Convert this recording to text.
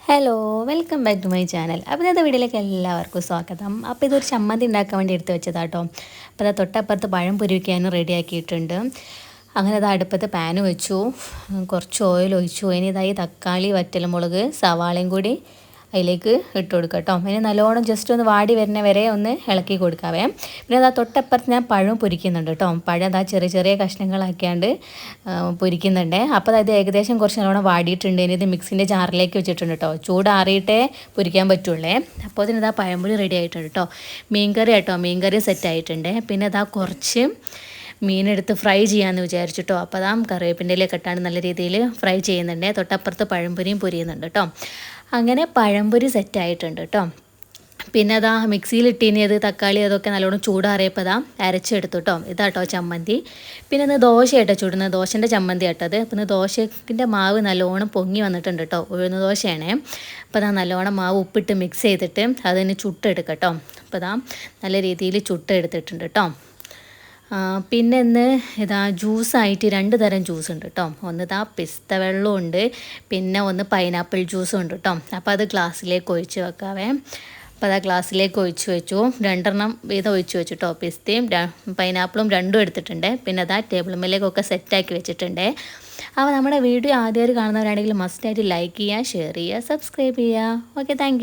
Hello welcome back to my channel. അപ്പോൾ ഇന്നത്തെ വീഡിയോയിലേക്ക് എല്ലാവർക്കും സ്വാഗതം. അപ്പോൾ ഇതൊരു ചമ്മന്തി ഉണ്ടാക്കാൻ വേണ്ടി എടുത്ത് വെച്ചതാട്ടോ. അപ്പോൾ അത് തൊട്ടപ്പുറത്ത് പഴം പൊരിക്കാനും റെഡിയാക്കിയിട്ടുണ്ട്. അങ്ങനെ അത് അടുപ്പത്ത് പാന് വെച്ചു, കുറച്ച് ഓയിൽ ഒഴിച്ചു. ഇനി ഇതായി തക്കാളി, വറ്റൽമുളക്, സവാളയും കൂടി അതിലേക്ക് ഇട്ട് കൊടുക്കുക കേട്ടോ. ഇനി നല്ലോണം ജസ്റ്റ് ഒന്ന് വാടി വരുന്ന വരെ ഒന്ന് ഇളക്കി കൊടുക്കാവേ. പിന്നെ അതാ തൊട്ടപ്പുറത്ത് ഞാൻ പഴം പൊരിക്കുന്നുണ്ട് കേട്ടോ. പഴം അതാ ചെറിയ ചെറിയ കഷ്ണങ്ങളാക്കിയാണ്ട് പൊരിക്കുന്നുണ്ട്. അപ്പോൾ അത് ഏകദേശം കുറച്ച് നല്ലോണം വാടിയിട്ടുണ്ട്. ഇനി ഇത് മിക്സിൻ്റെ ജാറിലേക്ക് വെച്ചിട്ടുണ്ട് കേട്ടോ. ചൂടാറിയിട്ടേ പൊരിക്കാൻ പറ്റുള്ളേ. അപ്പോൾ അതിനിതാ പഴംപൊരി റെഡി ആയിട്ടുണ്ട് കേട്ടോ. മീൻകറി കേട്ടോ, മീൻകറി സെറ്റ് ആയിട്ടുണ്ട്. പിന്നെ അതാ കുറച്ച് മീനെടുത്ത് ഫ്രൈ ചെയ്യാമെന്ന് വിചാരിച്ചിട്ടോ. അപ്പോൾ അതാ കറിവേപ്പിൻ്റെയിലേക്ക് ഇട്ടാണ് നല്ല രീതിയിൽ ഫ്രൈ ചെയ്യുന്നുണ്ട്. തൊട്ടപ്പുറത്ത് പഴംപൊരിയും പൊരിയുന്നുണ്ട് കേട്ടോ. അങ്ങനെ പഴംപൊരി സെറ്റായിട്ടുണ്ട് കേട്ടോ. പിന്നെ അതാ മിക്സിയിലിട്ടിനിയത് തക്കാളി അതൊക്കെ നല്ലോണം ചൂടാറിയപ്പോൾ അതാ അരച്ചെടുത്തു കേട്ടോ. ഇതാട്ടോ ചമ്മന്തി. പിന്നെ ഇന്ന് ദോശയായിട്ടോ ചൂടുന്നത്, ദോശൻ്റെ ചമ്മന്തി ആട്ടത്. പിന്നെ ദോശൻ്റെ മാവ് നല്ലോണം പൊങ്ങി വന്നിട്ടുണ്ട് കേട്ടോ. ഉഴുന്ന് ദോശയാണേ. അപ്പോൾ അതാ നല്ലോണം മാവ് ഉപ്പിട്ട് മിക്സ് ചെയ്തിട്ട് അതിന് ചുട്ടെടുക്കട്ടോ. അപ്പോൾ അതാ നല്ല രീതിയിൽ ചുട്ടെടുത്തിട്ടുണ്ട് കേട്ടോ. പിന്നെ ഇന്ന് ഇതാ ജ്യൂസായിട്ട് 2 തരം ജ്യൂസ് ഉണ്ട് കേട്ടോ. ഒന്ന് ഇതാ പിസ്ത വെള്ളമുണ്ട്, പിന്നെ ഒന്ന് പൈനാപ്പിൾ ജ്യൂസും ഉണ്ട് കേട്ടോ. അപ്പോൾ അത് ഗ്ലാസ്സിലേക്ക് ഒഴിച്ച് വെക്കാവേ. അപ്പോൾ അതാ ഗ്ലാസ്സിലേക്ക് ഒഴിച്ച് വെച്ചു. 2 എണ്ണം വീതം ഒഴിച്ച് വെച്ചു കേട്ടോ. പിസ്തയും പൈനാപ്പിളും രണ്ടും എടുത്തിട്ടുണ്ട്. പിന്നെ അതാ ടേബിൾ മേലേക്കൊക്കെ സെറ്റാക്കി വെച്ചിട്ടുണ്ട്. അപ്പോൾ നമ്മുടെ വീഡിയോ ആദ്യമായിട്ട് കാണുന്നവരാണെങ്കിൽ മസ്റ്റായിട്ട് ലൈക്ക് ചെയ്യുക, ഷെയർ ചെയ്യുക, സബ്സ്ക്രൈബ് ചെയ്യുക. Okay, thank you.